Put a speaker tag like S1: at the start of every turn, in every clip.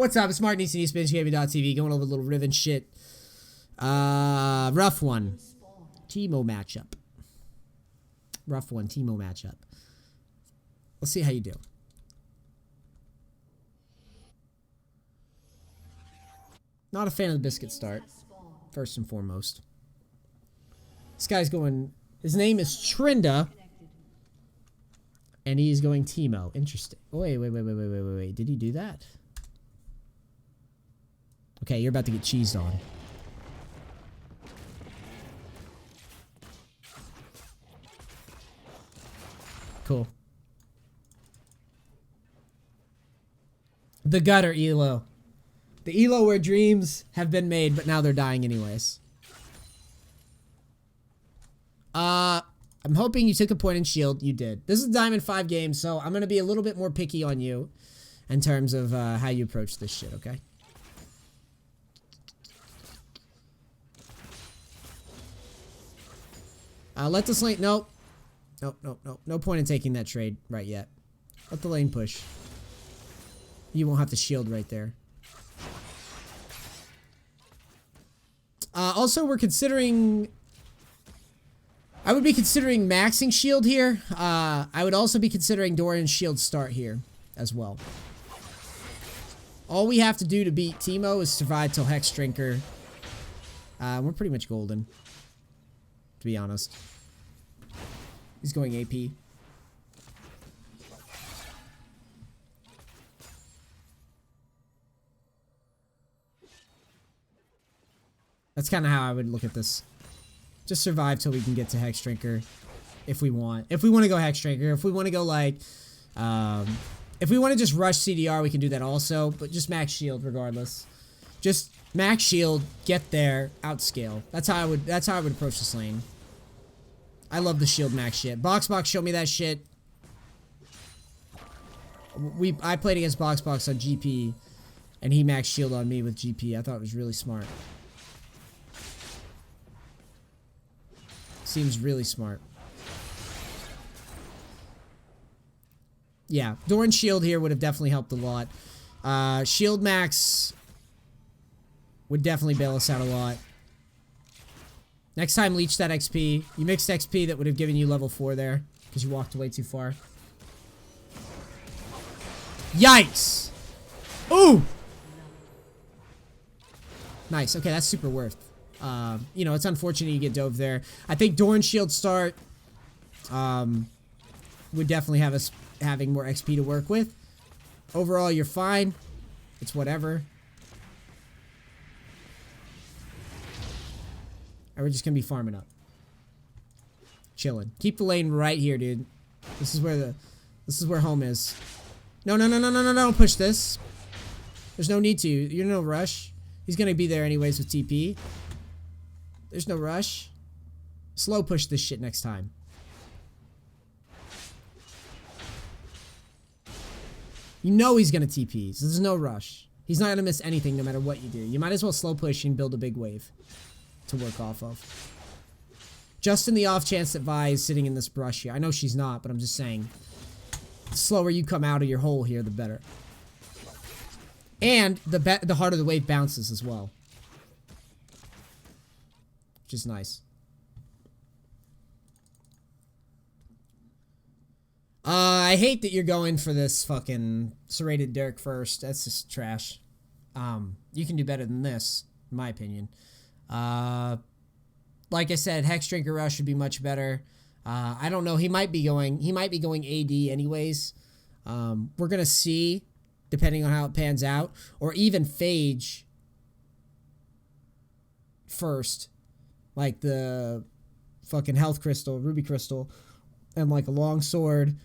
S1: What's up? It's Martin Easton, EastBenchGaming.tv, going over a little Riven shit. Rough one. Teemo matchup. Rough one, Teemo matchup. Let's see how you do. Not a fan of the biscuit start, first and foremost. This guy's going... His name is Trinda. And he's going Teemo. Interesting. Wait. Did he do that? Okay, you're about to get cheesed on. Cool. The gutter elo. The elo where dreams have been made, but now they're dying anyways. I'm hoping you took a point in shield. You did. This is Diamond 5 games, so I'm going to be a little bit more picky on you in terms of how you approach this shit, okay? Let this lane... Nope. Nope. No point in taking that trade right yet. Let the lane push. You won't have to shield right there. Also, we're considering... I would be considering maxing shield here. I would also be considering Dorian's shield start here as well. All we have to do to beat Teemo is survive till Hex Drinker. We're pretty much golden, to be honest. He's going AP. That's kind of how I would look at this. Just survive till we can get to Hex Drinker, if we want. If we want to go Hex Drinker, if we want to go like, if we want to just rush CDR, we can do that also. But just max shield regardless. Just max shield, get there, outscale. That's how I would approach this lane. I love the shield max shit. Box showed me that shit. I played against Box on GP, and he maxed shield on me with GP. I thought it was really smart. Seems really smart. Yeah, Doran's shield here would have definitely helped a lot. Shield max would definitely bail us out a lot. Next time, leech that XP. You mixed XP that would have given you level 4 there, because you walked away too far. Yikes! Ooh! Nice. Okay, that's super worth. You know, it's unfortunate you get dove there. I think Doran's shield start would definitely have us having more XP to work with. Overall, you're fine. It's whatever. And we're just gonna be farming up. Chilling. Keep the lane right here, dude. This is where home is. No, don't push this. There's no need to. You're no rush. He's gonna be there anyways with TP. There's no rush. Slow push this shit next time. You know he's gonna TP, so there's no rush. He's not gonna miss anything no matter what you do. You might as well slow push and build a big wave to work off of. Just in the off chance that Vi is sitting in this brush here. I know she's not, but I'm just saying. The slower you come out of your hole here, the better. And the harder the wave bounces as well. Which is nice. I hate that you're going for this fucking serrated Dirk first. That's just trash. You can do better than this, in my opinion. Like I said, Hex Drinker Rush would be much better. I don't know. He might be going AD anyways. We're gonna see, depending on how it pans out, or even Phage first, like the fucking health crystal, ruby crystal, and like a long sword.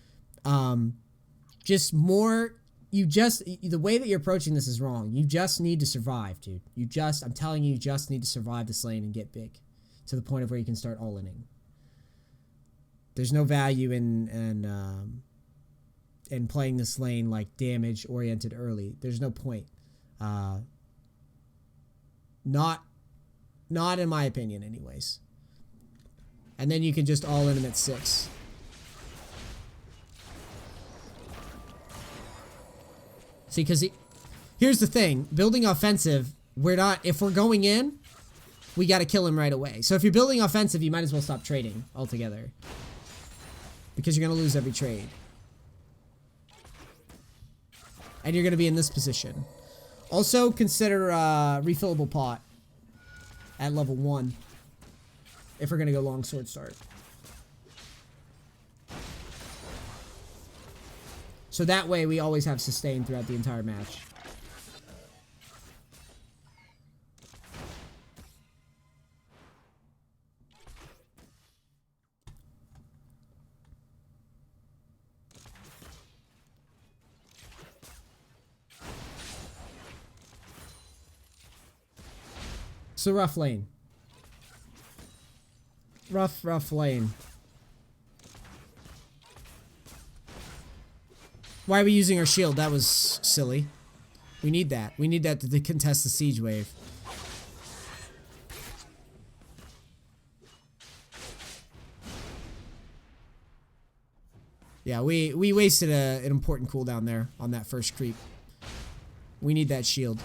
S1: Just more. The way that you're approaching this is wrong. You just need to survive, dude. I'm telling you, you just need to survive this lane and get big. To the point of where you can start all-inning. There's no value in playing this lane like damage-oriented early. There's no point. Not in my opinion, anyways. And then you can just all-in him at 6. See, because here's the thing. Building offensive, we're not... If we're going in, we got to kill him right away. So if you're building offensive, you might as well stop trading altogether. Because you're going to lose every trade. And you're going to be in this position. Also, consider refillable pot at level 1. If we're going to go long sword start. So that way we always have sustain throughout the entire match. It's a rough lane. Rough lane. Why are we using our shield? That was silly. We need that. We need that to contest the siege wave. Yeah, we wasted an important cooldown there on that first creep. We need that shield.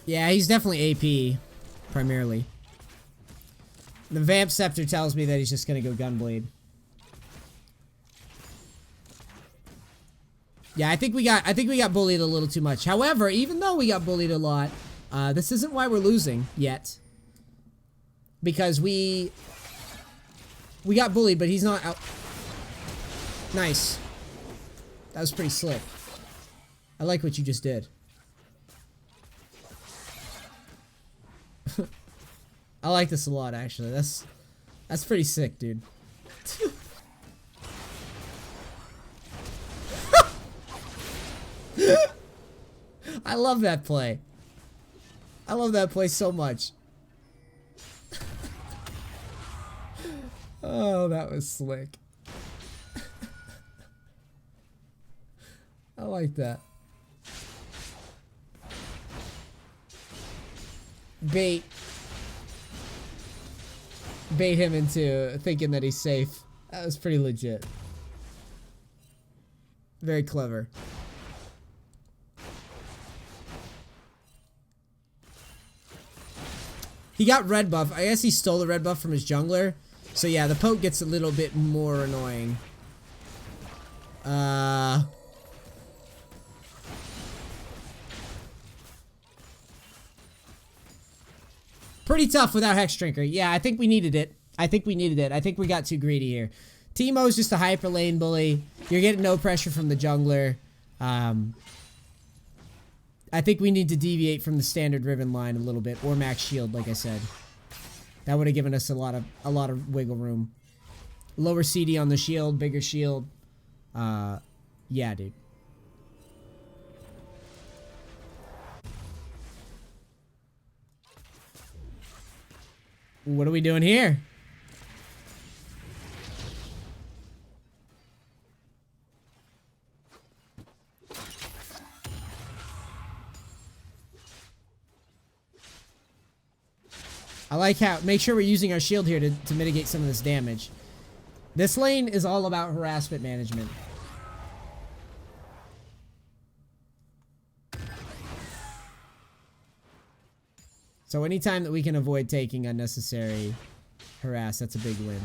S1: Yeah, he's definitely AP, primarily. The Vamp Scepter tells me that he's just gonna go Gunblade. Yeah, I think we got bullied a little too much. However, even though we got bullied a lot, this isn't why we're losing yet. Because we got bullied, but he's not out. Nice. That was pretty slick. I like what you just did. I like this a lot, actually. That's pretty sick, dude. I love that play. I love that play so much. Oh, that was slick. I like that. Bait him into thinking that he's safe. That was pretty legit. Very clever. He got red buff. I guess he stole the red buff from his jungler. So yeah, the poke gets a little bit more annoying. Pretty tough without Hex Drinker. Yeah, I think we needed it. I think we got too greedy here. Teemo's just a hyper lane bully. You're getting no pressure from the jungler. I think we need to deviate from the standard Riven line a little bit, or max shield, like I said. That would have given us a lot of wiggle room. Lower CD on the shield, bigger shield. Yeah, dude. What are we doing here? I like how... Make sure we're using our shield here to mitigate some of this damage. This lane is all about harassment management. So anytime that we can avoid taking unnecessary harass, that's a big win.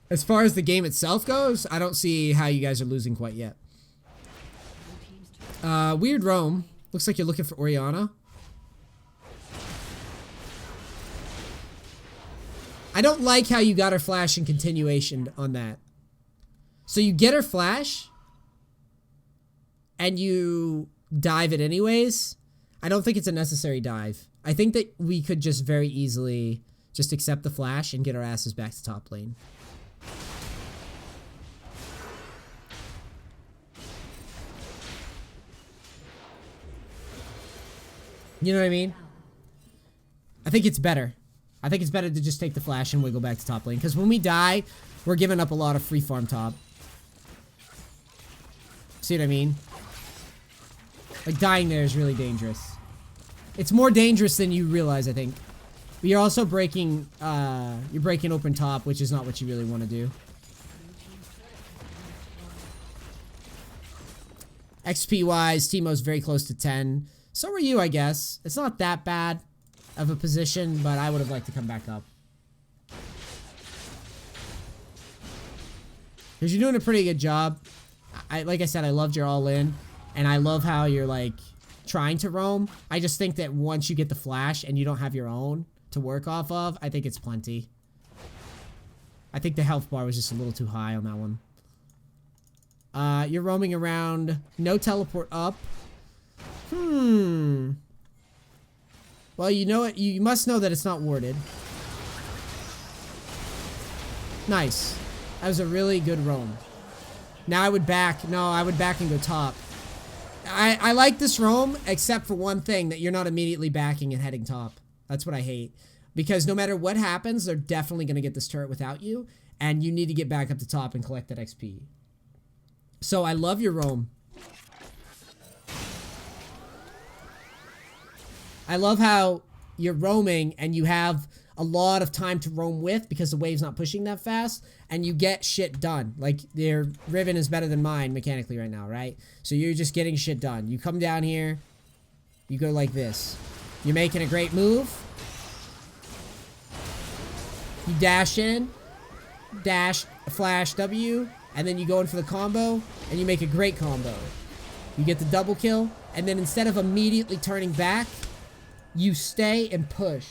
S1: As far as the game itself goes, I don't see how you guys are losing quite yet. Weird roam. Looks like you're looking for Orianna. I don't like how you got her flash in continuation on that. So you get her flash, and you dive it anyways. I don't think it's a necessary dive. I think that we could just very easily just accept the flash and get our asses back to top lane. You know what I mean? I think it's better. I think it's better to just take the flash and wiggle back to top lane. Because when we die, we're giving up a lot of free farm top. See what I mean? Like, dying there is really dangerous. It's more dangerous than you realize, I think. But you're also breaking, you're breaking open top, which is not what you really want to do. XP-wise, Teemo's very close to 10. So are you, I guess. It's not that bad of a position, but I would have liked to come back up. Because you're doing a pretty good job. Like I said, I loved your all-in. And I love how you're, like, trying to roam. I just think that once you get the flash and you don't have your own to work off of, I think it's plenty. I think the health bar was just a little too high on that one. You're roaming around. No teleport up. Well, you know it. You must know that it's not warded. Nice. That was a really good roam. Now I would back. No, I would back and go top. I like this roam, except for one thing, that you're not immediately backing and heading top. That's what I hate. Because no matter what happens, they're definitely going to get this turret without you. And you need to get back up to top and collect that XP. So I love your roam. I love how you're roaming and you have a lot of time to roam with because the wave's not pushing that fast, and you get shit done. Like, your Riven is better than mine mechanically right now, right? So you're just getting shit done. You come down here, you go like this. You're making a great move. You dash in, dash, flash W, and then you go in for the combo, and you make a great combo. You get the double kill, and then instead of immediately turning back, you stay and push,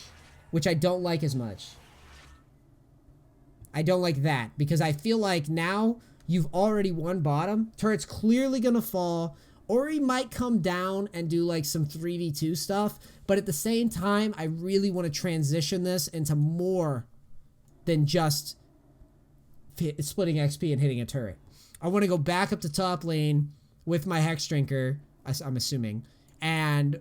S1: which I don't like as much. I don't like that, because I feel like now you've already won bottom. Turret's clearly gonna fall, or he might come down and do like some 3v2 stuff, but at the same time, I really want to transition this into more than just splitting XP and hitting a turret. I want to go back up to top lane with my Hex Drinker, I'm assuming, and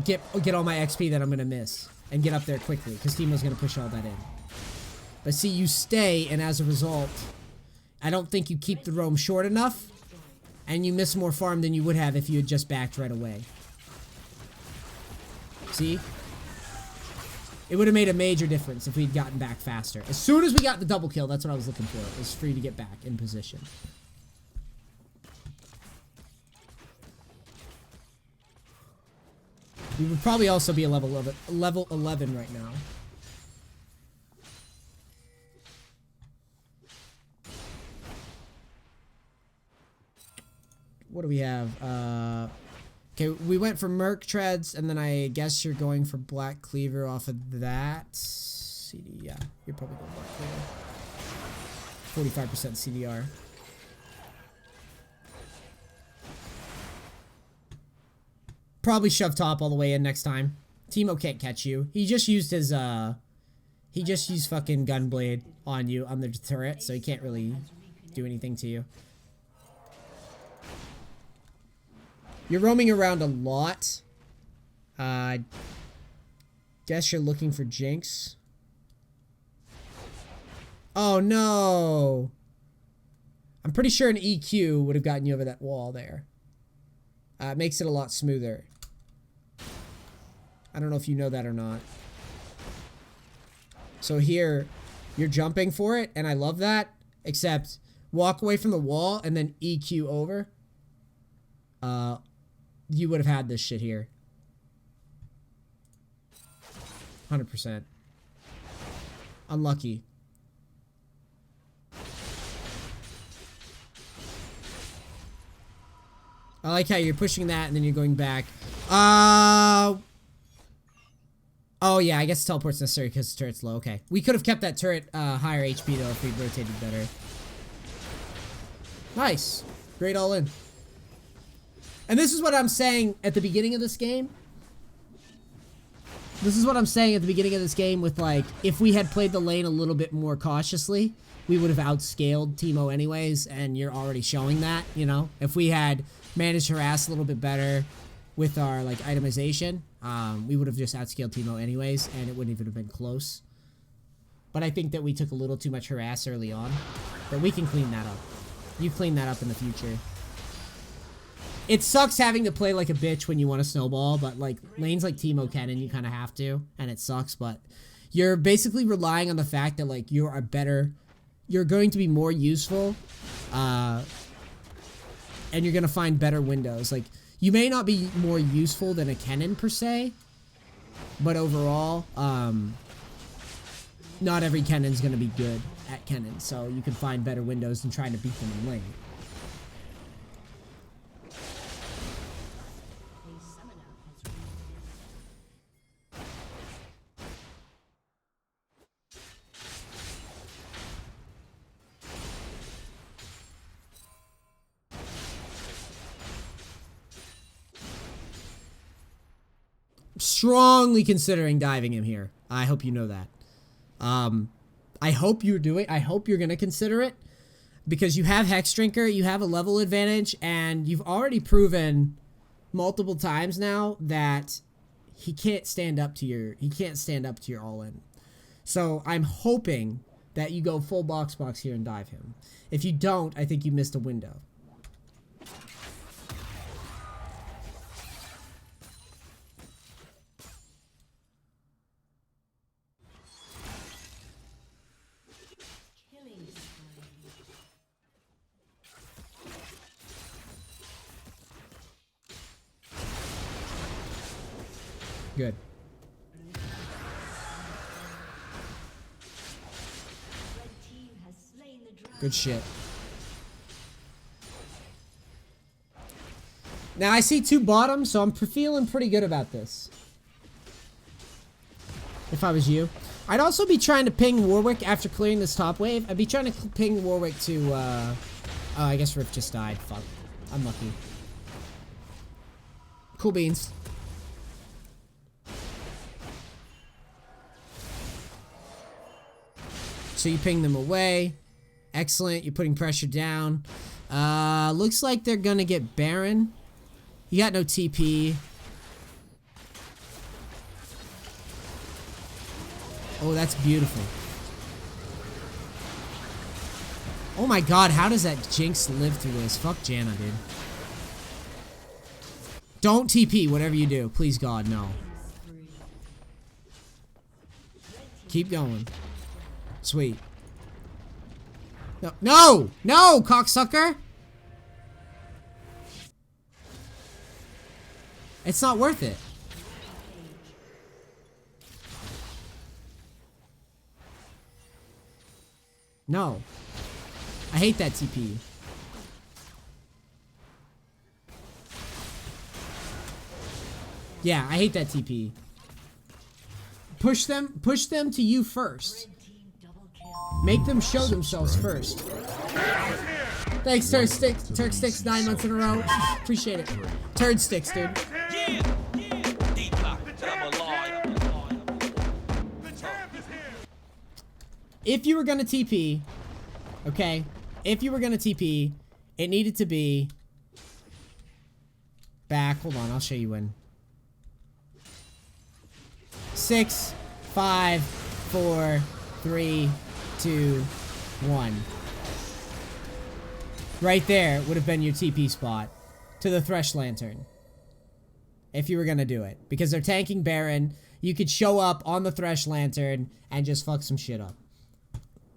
S1: get all my XP that I'm going to miss and get up there quickly, because Teemo's going to push all that in. But see, you stay, and as a result, I don't think you keep the roam short enough, and you miss more farm than you would have if you had just backed right away. See? It would have made a major difference if we'd gotten back faster. As soon as we got the double kill, that's what I was looking for. It was free to get back in position. We would probably also be a level 11 right now. What do we have? Okay, we went for Merc Treads, and then I guess you're going for Black Cleaver off of that. CD, yeah, you're probably going Black Cleaver. 45% CDR. Probably shove top all the way in next time. Teemo can't catch you. He just used his, he just used fucking Gunblade on you, on the turret, so he can't really do anything to you. You're roaming around a lot. Guess you're looking for Jinx. Oh, no. I'm pretty sure an EQ would have gotten you over that wall there. It makes it a lot smoother. I don't know if you know that or not. So here, you're jumping for it, and I love that. Except, walk away from the wall and then EQ over. You would have had this shit here. 100%. Unlucky. I like how you're pushing that and then you're going back. Oh yeah, I guess teleport's necessary because the turret's low. Okay. We could have kept that turret higher HP though if we rotated better. Nice. Great all in. And this is what I'm saying at the beginning of this game. This is what I'm saying at the beginning of this game with, like, if we had played the lane a little bit more cautiously, we would have outscaled Teemo anyways, and you're already showing that, you know? If we had managed to harass a little bit better with our, like, itemization, we would have just outscaled Teemo anyways, and it wouldn't even have been close. But I think that we took a little too much harass early on. But we can clean that up. You clean that up in the future. It sucks having to play like a bitch when you want to snowball, but like lanes like Teemo can, and you kind of have to, and it sucks, but you're basically relying on the fact that like you're going to be more useful, and you're going to find better windows. Like, you may not be more useful than a Kennen per se, but overall, not every Kennen's going to be good at Kennen, so you can find better windows than trying to beat them in lane. Strongly considering diving him here. I hope you know that. I hope you're gonna consider it, because you have Hex Drinker, you have a level advantage, and you've already proven multiple times now that he can't stand up to your all-in. So I'm hoping that you go full box here and dive him. If you don't, I think you missed a window. Good. Good shit. Now I see 2 bottoms, so I'm feeling pretty good about this. If I was you. I'd also be trying to ping Warwick after clearing this top wave. I'd be trying to ping Warwick to, oh, I guess Rift just died. Fuck. I'm lucky. Cool beans. So you ping them away. Excellent. You're putting pressure down. Looks like they're gonna get Baron. You got no TP. Oh, that's beautiful. Oh my god, how does that Jinx live through this? Fuck Janna, dude. Don't TP, whatever you do. Please, God, no. Keep going. Sweet. No, no, no, cocksucker. It's not worth it. No. I hate that TP. Yeah, I hate that TP. Push them to you first. Make them show themselves first. Thanks, Turd Sticks, 9 months in a row. Appreciate it. Turd Sticks, dude. If you were gonna TP, okay? If you were gonna TP, it needed to be back. Hold on, I'll show you when. 6, 5, 4, 3, 2, 1. Right there would have been your TP spot to the Thresh Lantern. If you were gonna do it. Because they're tanking Baron, you could show up on the Thresh Lantern and just fuck some shit up.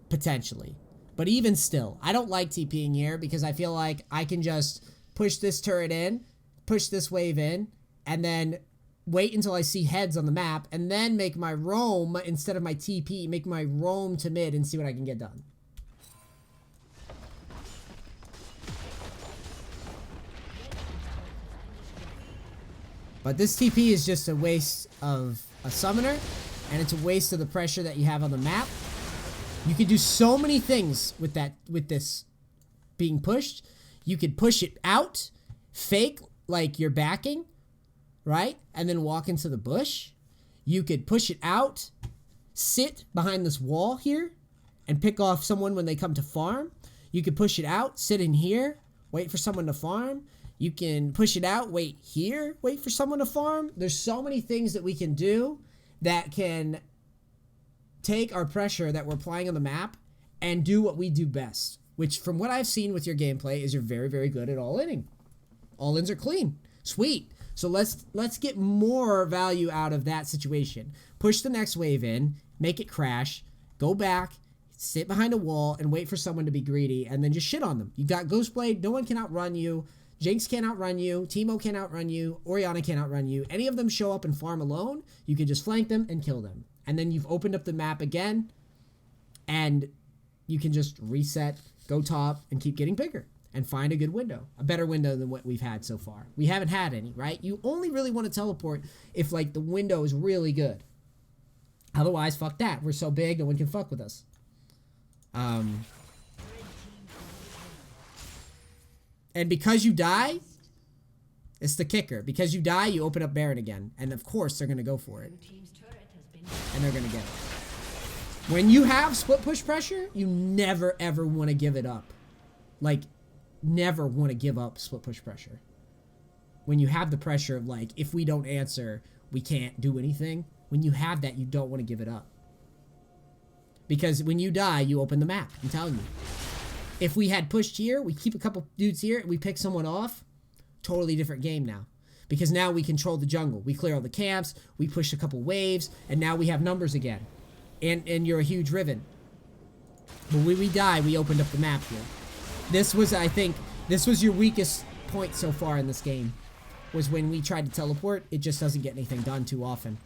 S1: Potentially. But even still, I don't like TPing here because I feel like I can just push this turret in, push this wave in, and then wait until I see heads on the map, and then make my roam, instead of my TP, make my roam to mid and see what I can get done. But this TP is just a waste of a summoner, and it's a waste of the pressure that you have on the map. You could do so many things with this being pushed. You could push it out, fake like you're backing, right? And then walk into the bush. You could push it out, sit behind this wall here, and pick off someone when they come to farm. You could push it out, sit in here, wait for someone to farm. You can push it out, wait here, wait for someone to farm. There's so many things that we can do that can take our pressure that we're applying on the map and do what we do best, which from what I've seen with your gameplay is you're very, very good at all-inning. All-ins are clean. Sweet. So let's get more value out of that situation. Push the next wave in, make it crash, go back, sit behind a wall, and wait for someone to be greedy, and then just shit on them. You got Ghostblade, no one can outrun you. Jinx can't outrun you. Teemo can't outrun you. Orianna can't outrun you. Any of them show up and farm alone, you can just flank them and kill them. And then you've opened up the map again, and you can just reset, go top, and keep getting bigger. And find a good window. A better window than what we've had so far. We haven't had any, right? You only really want to teleport if, like, the window is really good. Otherwise, fuck that. We're so big, no one can fuck with us. And because you die, it's the kicker. Because you die, you open up Baron again. And, of course, they're going to go for it. And they're going to get it. When you have split push pressure, you never, ever want to give it up. Like, never want to give up split push pressure. When you have the pressure of, like, if we don't answer, we can't do anything. When you have that, you don't want to give it up. Because when you die, you open the map. I'm telling you. If we had pushed here, we keep a couple dudes here, and we pick someone off, totally different game now. Because now we control the jungle. We clear all the camps, we push a couple waves, and now we have numbers again. And you're a huge Riven. But when we die, we opened up the map here. This was, I think, this was your weakest point so far in this game. Was when we tried to teleport, it just doesn't get anything done too often.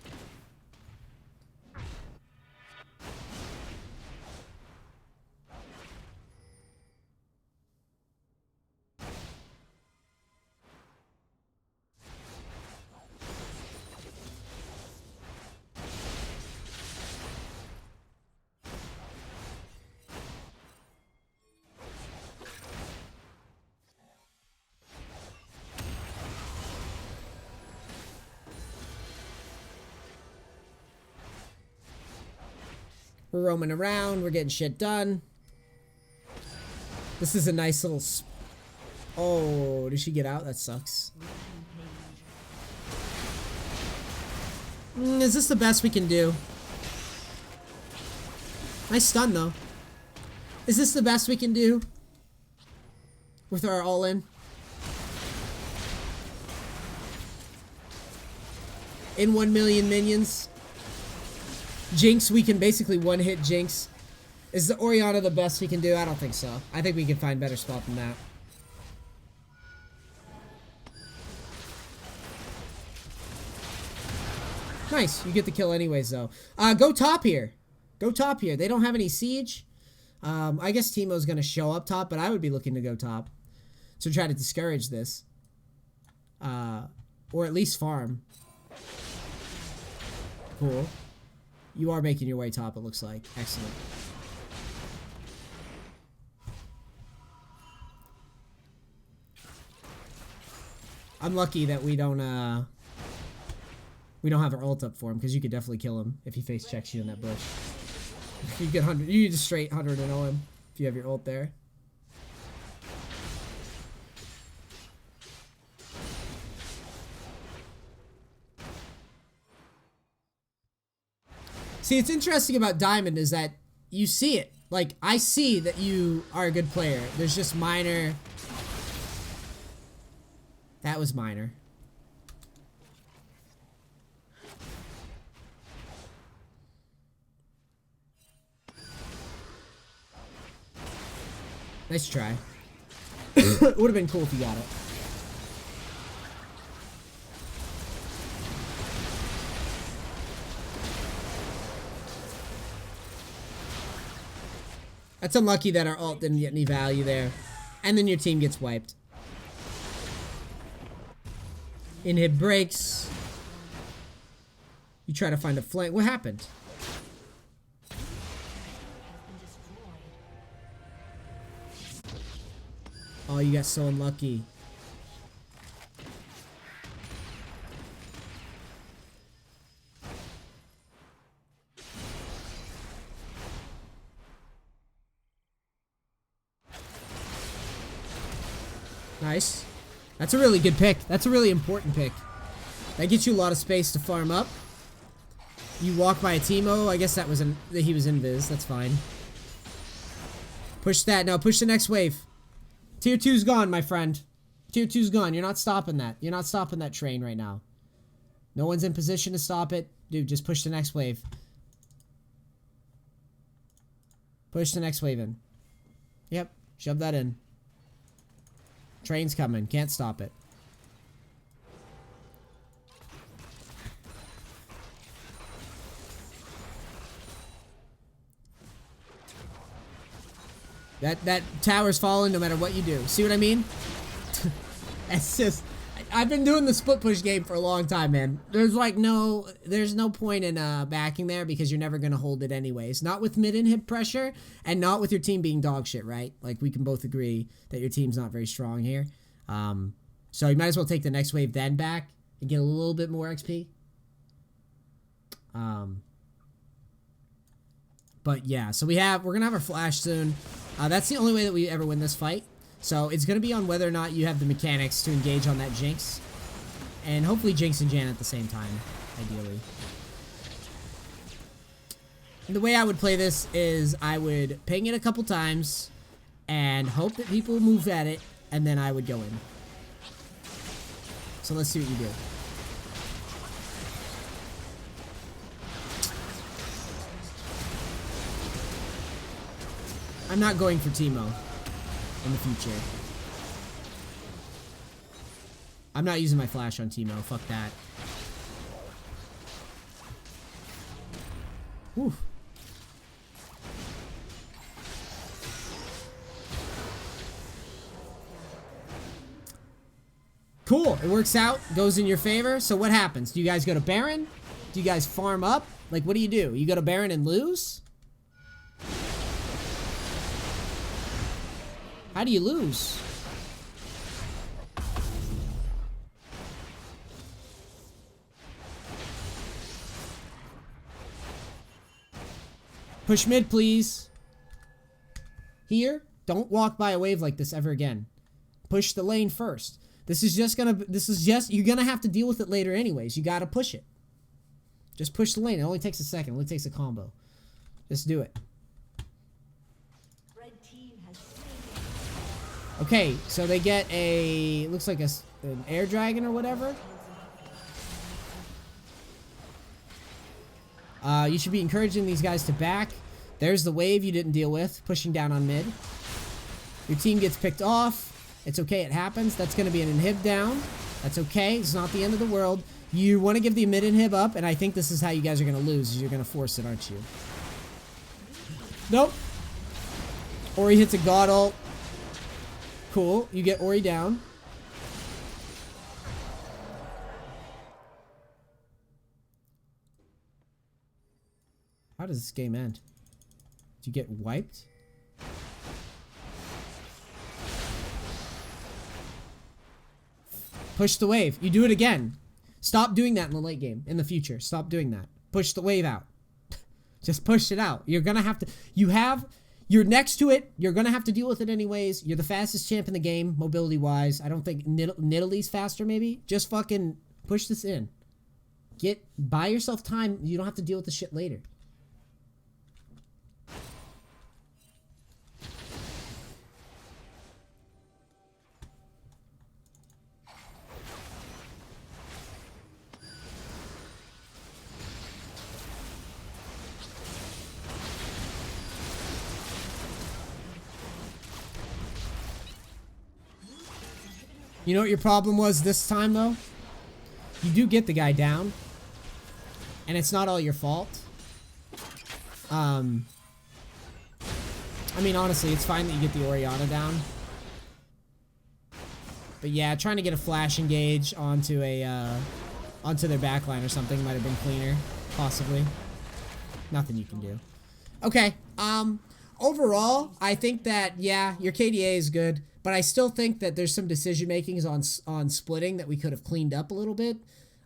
S1: We're roaming around. We're getting shit done. This is a nice little... Oh, did she get out? That sucks. Is this the best we can do? Nice stun, though. Is this the best we can do? With our all-in? In 1 million minions? Jinx, we can basically one-hit Jinx. Is the Orianna the best we can do? I don't think so. I think we can find better spot than that. Nice. You get the kill anyways, though. Go top here. Go top here. They don't have any siege. I guess Teemo's going to show up top, but I would be looking to go top. To try to discourage this. Or at least farm. Cool. You are making your way top, it looks like. Excellent. I'm lucky that we don't have our ult up for him, because you could definitely kill him if he face checks you in that bush. You get 100. You just straight 100 and 0 him if you have your ult there. See, it's interesting about Diamond is that you see it. Like, I see that you are a good player. There's just minor... That was minor. Nice try. It would have been cool if you got it. That's unlucky that our ult didn't get any value there. And then your team gets wiped. Inhib breaks. You try to find a flank. What happened? Oh, you got so unlucky. Nice. That's a really good pick. That's a really important pick. That gets you a lot of space to farm up. You walk by a Teemo. I guess that was he was invis. That's fine. Push that. Now push the next wave. Tier 2's gone, my friend. Tier 2's gone. You're not stopping that. You're not stopping that train right now. No one's in position to stop it. Dude, just push the next wave. Push the next wave in. Yep. Shove that in. Train's coming. Can't stop it. That tower's falling no matter what you do. See what I mean? It's just... I've been doing the split push game for a long time, man. There's no point in backing there because you're never going to hold it anyways. Not with mid inhib pressure and not with your team being dog shit, right? Like, we can both agree that your team's not very strong here. So you might as well take the next wave then back and get a little bit more XP. But yeah, so we're going to have our flash soon. That's the only way that we ever win this fight. So it's going to be on whether or not you have the mechanics to engage on that Jinx. And hopefully Jinx and Jan at the same time, ideally. And the way I would play this is I would ping it a couple times and hope that people move at it, and then I would go in. So let's see what you do. I'm not going for Teemo in the future. I'm not using my flash on Teemo. Fuck that. Whew. Cool. It works out. Goes in your favor. So what happens? Do you guys go to Baron? Do you guys farm up? Like, what do? You go to Baron and lose? How do you lose? Push mid, please. Here, don't walk by a wave like this ever again. Push the lane first. You're gonna have to deal with it later anyways. You gotta push it. Just push the lane. It only takes a second. It only takes a combo. Just do it. Okay, so they get looks like an air dragon or whatever. You should be encouraging these guys to back. There's the wave you didn't deal with, pushing down on mid. Your team gets picked off. It's okay, it happens. That's going to be an inhib down. That's okay, it's not the end of the world. You want to give the mid inhib up, and I think this is how you guys are going to lose, is you're going to force it, aren't you? Nope. Ori hits a god ult. Cool. You get Ori down. How does this game end? Do you get wiped? Push the wave. You do it again. Stop doing that in the late game. In the future. Stop doing that. Push the wave out. Just push it out. You're gonna have to... You're next to it. You're going to have to deal with it anyways. You're the fastest champ in the game, mobility-wise. I don't think Nidalee's faster, maybe. Just fucking push this in. Buy yourself time. You don't have to deal with the shit later. You know what your problem was this time, though? You do get the guy down. And it's not all your fault. I mean, honestly, it's fine that you get the Orianna down. But yeah, trying to get a flash engage onto their backline or something might have been cleaner. Possibly. Nothing you can do. Okay. Overall, I think that, yeah, your KDA is good. But I still think that there's some decision makings on splitting that we could have cleaned up a little bit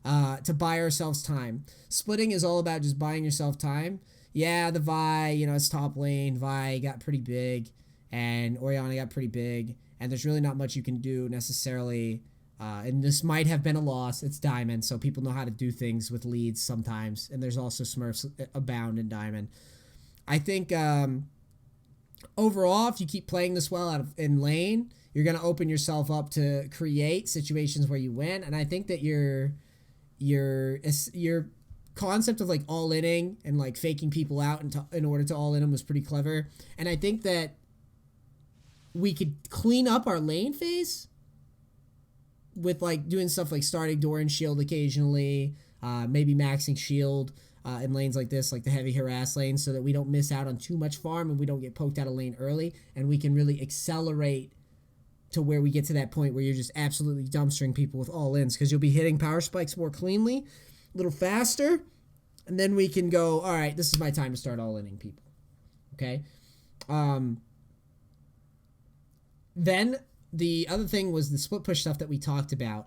S1: to buy ourselves time. Splitting is all about just buying yourself time. Yeah, the Vi, it's top lane. Vi got pretty big, and Orianna got pretty big, and there's really not much you can do necessarily. And this might have been a loss. It's Diamond, so people know how to do things with leads sometimes, and there's also Smurfs abound in Diamond. I think overall, if you keep playing this well in lane, you're going to open yourself up to create situations where you win. And I think that your concept of like all-inning and like faking people out in order to all-in them was pretty clever. And I think that we could clean up our lane phase with like doing stuff like starting door and shield occasionally, maybe maxing shield in lanes like this, like the heavy harass lanes, so that we don't miss out on too much farm and we don't get poked out of lane early, and we can really accelerate to where we get to that point where you're just absolutely dumpstering people with all-ins, because you'll be hitting power spikes more cleanly, a little faster, and then we can go, all right, this is my time to start all-inning people. Okay? Then the other thing was the split push stuff that we talked about.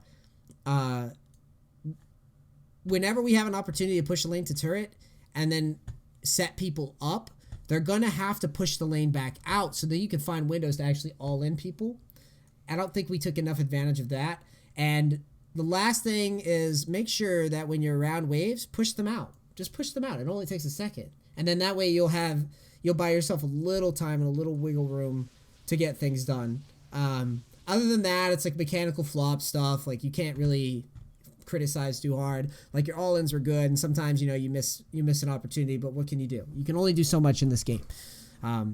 S1: Whenever we have an opportunity to push the lane to turret and then set people up, they're going to have to push the lane back out so that you can find windows to actually all-in people. I don't think we took enough advantage of that. And the last thing is make sure that when you're around waves, push them out. Just push them out. It only takes a second. And then that way you'll buy yourself a little time and a little wiggle room to get things done. Other than that, it's like mechanical flop stuff. Like you can't really criticize too hard. Like your all-ins were good, and sometimes you miss an opportunity, but what can you do? You can only do so much in this game. I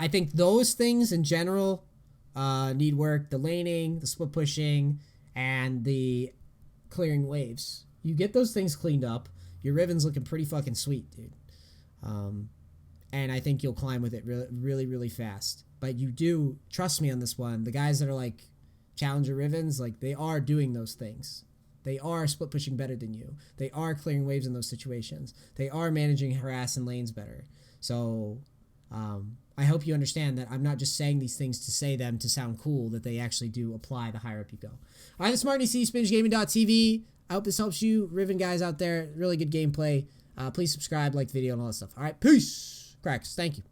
S1: think those things in general need work. The laning, the split pushing, and the clearing waves. You get those things cleaned up, your Riven's looking pretty fucking sweet, dude. And I think you'll climb with it really, really, really fast. But you do, trust me on this one, the guys that are like Challenger Rivens, like they are doing those things. They are split pushing better than you. They are clearing waves in those situations. They are managing harass and lanes better. So I hope you understand that I'm not just saying these things to say them to sound cool, that they actually do apply the higher up you go. All right, this is Martin EC, SpinachGaming.tv. I hope this helps you. Riven guys out there, really good gameplay. Please subscribe, like the video, and all that stuff. All right, peace. Cracks. Thank you.